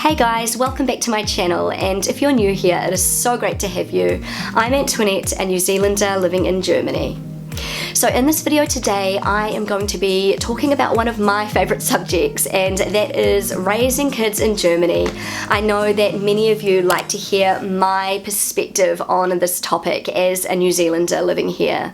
Hey guys, welcome back to my channel, and if you're new here, it is so great to have you. I'm Antoinette, a New Zealander living in Germany. So in this video today, I am going to be talking about one of my favourite subjects, and that is raising kids in Germany. I know that many of you like to hear my perspective on this topic as a New Zealander living here.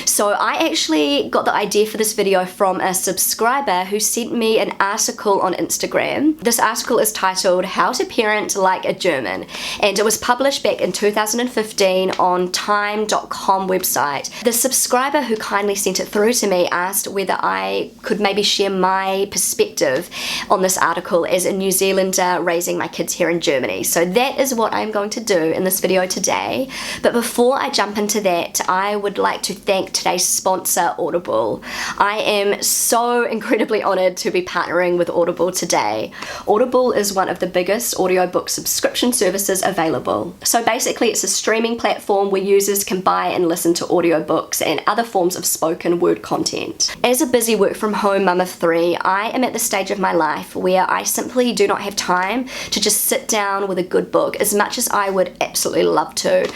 So I actually got the idea for this video from a subscriber who sent me an article on Instagram. This article is titled How to Parent Like a German, and it was published back in 2015 on time.com website. The subscriber who kindly sent it through to me asked whether I could maybe share my perspective on this article as a New Zealander raising my kids here in Germany. So that is what I'm going to do in this video today. But before I jump into that, I would like to thank today's sponsor, Audible. I am so incredibly honoured to be partnering with Audible today. Audible is one of the biggest audiobook subscription services available. So basically it's a streaming platform where users can buy and listen to audiobooks and other forms of spoken word content. As a busy work from home mum of three, I am at the stage of my life where I simply do not have time to just sit down with a good book as much as I would absolutely love to.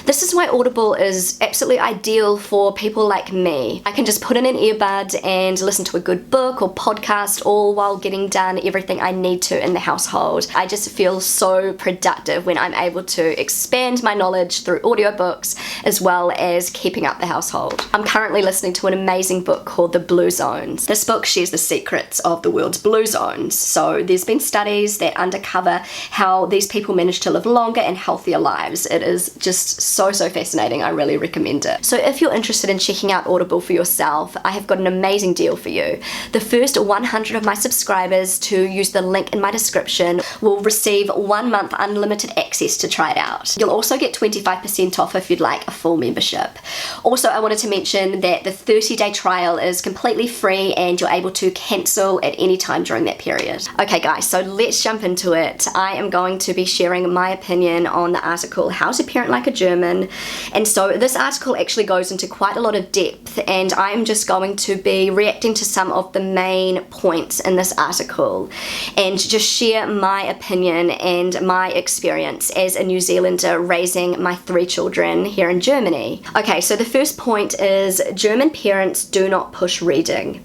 This is why Audible is absolutely ideal for people like me. I can just put in an earbud and listen to a good book or podcast, all while getting done everything I need to in the household. I just feel so productive when I'm able to expand my knowledge through audiobooks as well as keeping up the household. I'm currently listening to an amazing book called The Blue Zones. This book shares the secrets of the world's blue zones. So there's been studies that uncover how these people manage to live longer and healthier lives. It is just so fascinating. I really recommend it. So if you're interested in checking out Audible for yourself, I have got an amazing deal for you. The first 100 of my subscribers to use the link in my description will receive 1 month unlimited access to try it out. You'll also get 25% off if you'd like a full membership. Also, I wanted to mention that the 30-day trial is completely free and you're able to cancel at any time during that period. Okay guys, so let's jump into it. I am going to be sharing my opinion on the article How to Parent Like a German, and so this article actually goes into quite a lot of depth, and I'm just going to be reacting to some of the main points in this article and just share my opinion and my experience as a New Zealander raising my 3 children here in Germany. Okay, so the first point is German parents do not push reading,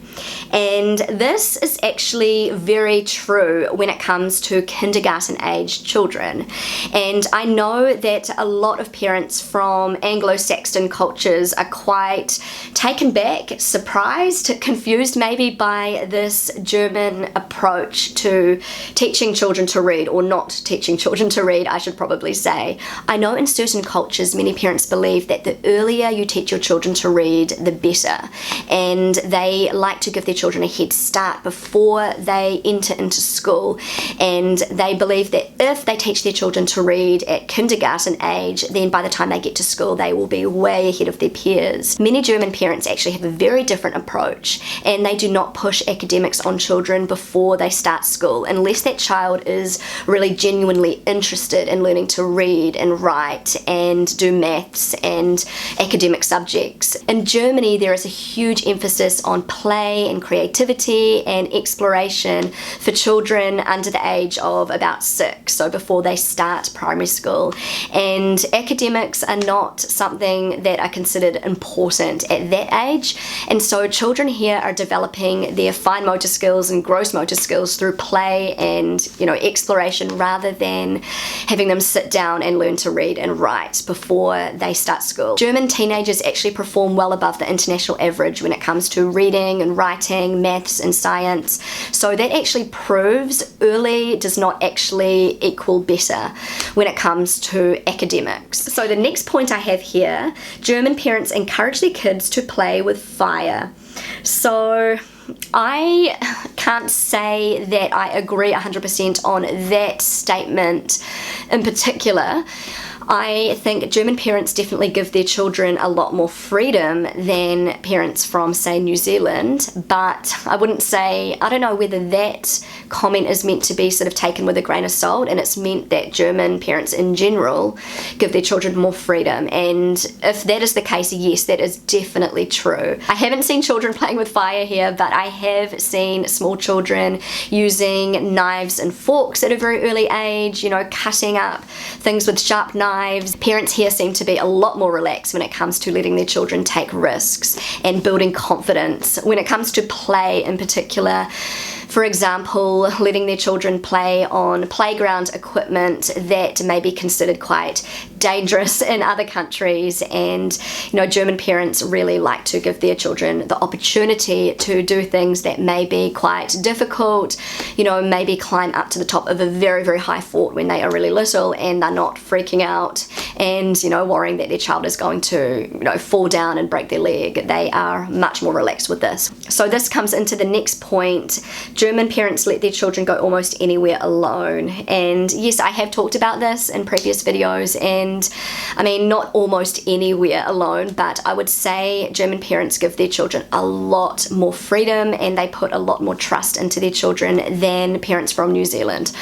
and this is actually very true when it comes to kindergarten age children. And I know that a lot of parents from Anglo-Saxon cultures are quite taken back, surprised, confused maybe by this German approach to teaching children to read, or not teaching children to read, I should probably say. I know in certain cultures many parents believe that the earlier you teach your children to read, the better, and they like to give their children a head start before they enter into school, and they believe that if they teach their children to read at kindergarten age, then by the time they get to school they will be way ahead of their peers. Many German parents actually have a very different approach, and they do not push academics on children before they start school unless that child is really genuinely interested in learning to read and write and do maths and academic subjects. In Germany there is a huge emphasis on play and creativity and exploration for children under the age of about 6, so before they start primary school, and academics are not something that are considered important at that age, and so children here are developing their fine motor skills and gross motor skills through play and exploration, rather than having them sit down and learn to read and write before they start school. German teenagers actually perform well above the international average when it comes to reading and writing, maths and science, so that actually proves early does not actually equal better when it comes to academics. So the next point I have here, German parents encourage their kids to play with fire. So I can't say that I agree 100% on that statement in particular. I think German parents definitely give their children a lot more freedom than parents from, say, New Zealand, but I wouldn't say, I don't know whether that comment is meant to be sort of taken with a grain of salt, and it's meant that German parents in general give their children more freedom. And if that is the case, yes, that is definitely true. I haven't seen children playing with fire here, but I have seen small children using knives and forks at a very early age, you know, cutting up things with sharp knives. Parents here seem to be a lot more relaxed when it comes to letting their children take risks and building confidence. When it comes to play in particular, for example, letting their children play on playground equipment that may be considered quite dangerous in other countries. And, you know, German parents really like to give their children the opportunity to do things that may be quite difficult, you know, maybe climb up to the top of a very, very high fort when they are really little and they're not freaking out and, you know, worrying that their child is going to, you know, fall down and break their leg. They are much more relaxed with this. So this comes into the next point. German parents let their children go almost anywhere alone. And yes, I have talked about this in previous videos, and I mean, not almost anywhere alone, but I would say German parents give their children a lot more freedom and they put a lot more trust into their children than parents from New Zealand.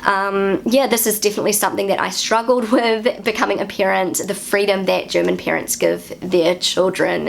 Yeah, this is definitely something that I struggled with becoming a parent, the freedom that German parents give their children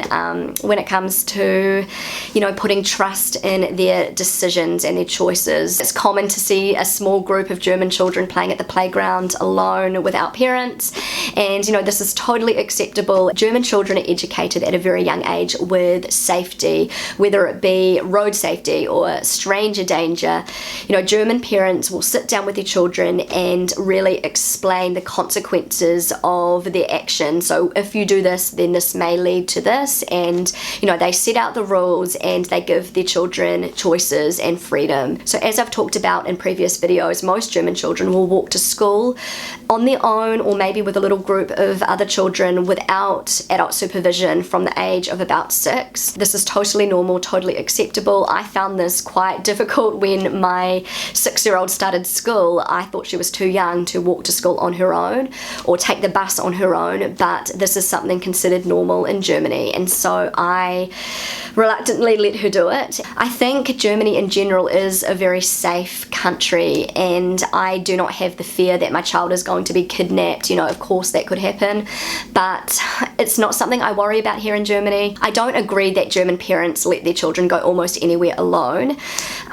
when it comes to, you know, putting trust in their decisions and their choices. It's common to see a small group of German children playing at the playground alone without parents, and, you know, this is totally acceptable. German children are educated at a very young age with safety, whether it be road safety or stranger danger. You know, German parents will sit down with their children and really explain the consequences of their action. So if you do this, then this may lead to this, and, you know, they set out the rules and they give their children choices and freedom. So as I've talked about in previous videos, most German children will walk to school on their own or maybe with a little group of other children without adult supervision from the age of about 6. This is totally normal, totally acceptable. I found this quite difficult when my 6-year-old started school. I thought she was too young to walk to school on her own or take the bus on her own, but this is something considered normal in Germany, and so I reluctantly let her do it. I think Germany in general is a very safe country, and I do not have the fear that my child is going to be kidnapped. You know, of course that could happen, but it's not something I worry about here in Germany. I don't agree that German parents let their children go almost anywhere alone,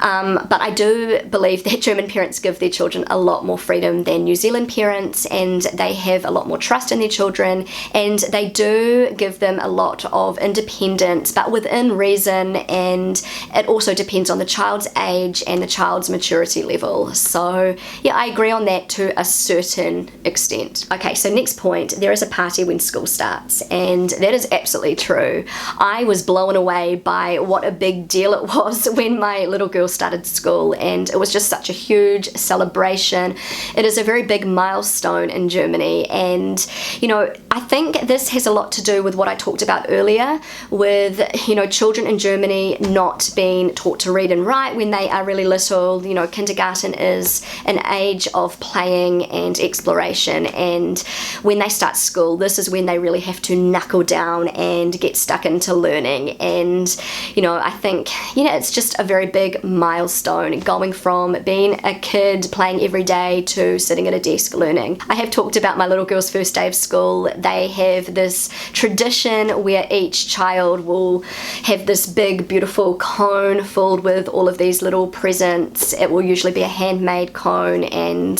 but I do believe that German parents give their children a lot more freedom than New Zealand parents, and they have a lot more trust in their children, and they do give them a lot of independence, but within reason, and it also depends on the child's age and the child's maturity level. So yeah, I agree on that to a certain extent. Okay, so next point, there is a party when school starts, and that is absolutely true. I was blown away by what a big deal it was when my little girl started school, and it was just such a huge celebration. It is a very big milestone in Germany, and, you know, I think this has a lot to do with what I talked about earlier with, you know, children in Germany not being taught to read and write when they are really little. You know, kindergarten is an age of playing and exploration, and when they start school, this is when they really have to knuckle down and get stuck into learning. And, you know, I think, you know, it's just a very big milestone going from being a kid playing every day to sitting at a desk learning. I have talked about my little girl's first day of school. They have this tradition where each child will have this big beautiful cone filled with all of these little presents. It will usually be a handmade cone, and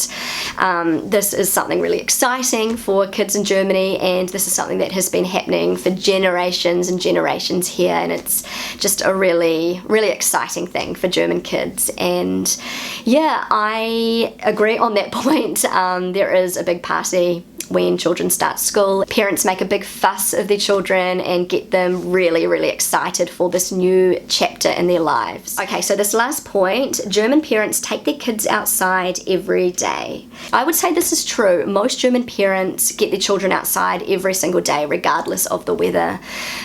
this is something really exciting for kids in Germany, and this is something that has been happening for generations and generations here, and it's just a really, really exciting thing for German kids. And yeah, I agree on that point. There is a big party when children start school. Parents make a big fuss of their children and get them really, really excited for this new chapter in their lives. Okay, so this last point, German parents take their kids outside every day. I would say this is true. Most German parents get their children outside every single day, regardless of the weather.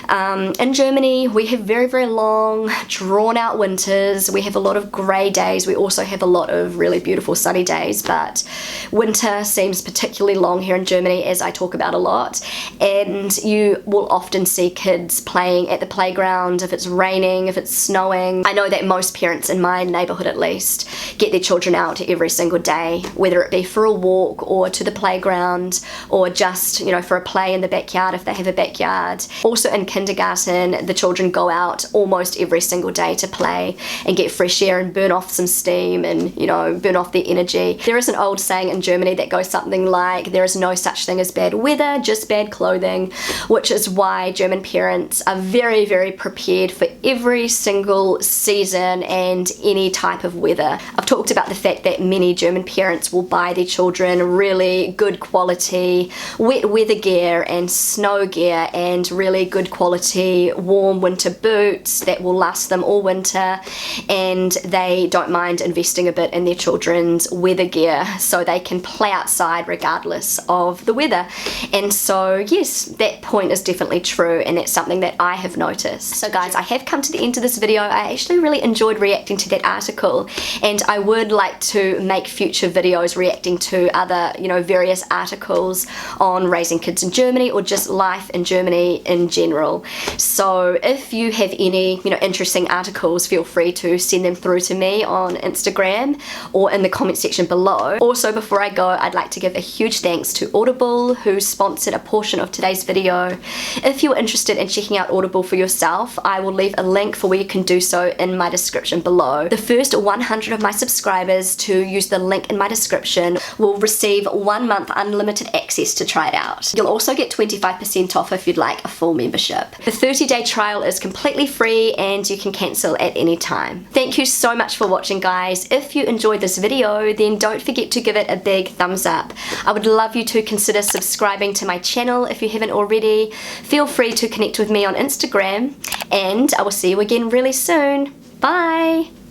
In Germany, we have very, very long, drawn-out winters. We have a lot of grey days. We also have a lot of really beautiful sunny days, but winter seems particularly long here in Germany. Germany, as I talk about a lot, and you will often see kids playing at the playground if it's raining, if it's snowing. I know that most parents in my neighborhood at least get their children out every single day, whether it be for a walk or to the playground or just, you know, for a play in the backyard if they have a backyard. Also in kindergarten, the children go out almost every single day to play and get fresh air and burn off some steam and, you know, burn off their energy. There is an old saying in Germany that goes something like, there is no such thing as bad weather, just bad clothing, which is why German parents are very, very prepared for every single season and any type of weather. I've talked about the fact that many German parents will buy their children really good quality wet weather gear and snow gear and really good quality warm winter boots that will last them all winter, and they don't mind investing a bit in their children's weather gear so they can play outside regardless of the weather. And so yes, that point is definitely true, and that's something that I have noticed. So guys, I have come to the end of this video. I actually really enjoyed reacting to that article, and I would like to make future videos reacting to other, you know, various articles on raising kids in Germany or just life in Germany in general. So if you have any, you know, interesting articles, feel free to send them through to me on Instagram or in the comment section below. Also, before I go, I'd like to give a huge thanks to Audible, who sponsored a portion of today's video. If you're interested in checking out Audible for yourself, I will leave a link for where you can do so in my description below. The first 100 of my subscribers to use the link in my description will receive 1 month unlimited access to try it out. You'll also get 25% off if you'd like a full membership. The 30-day trial is completely free and you can cancel at any time. Thank you so much for watching, guys. If you enjoyed this video, then don't forget to give it a big thumbs up. I would love you to consider subscribing to my channel if you haven't already. Feel free to connect with me on Instagram, and I will see you again really soon. Bye!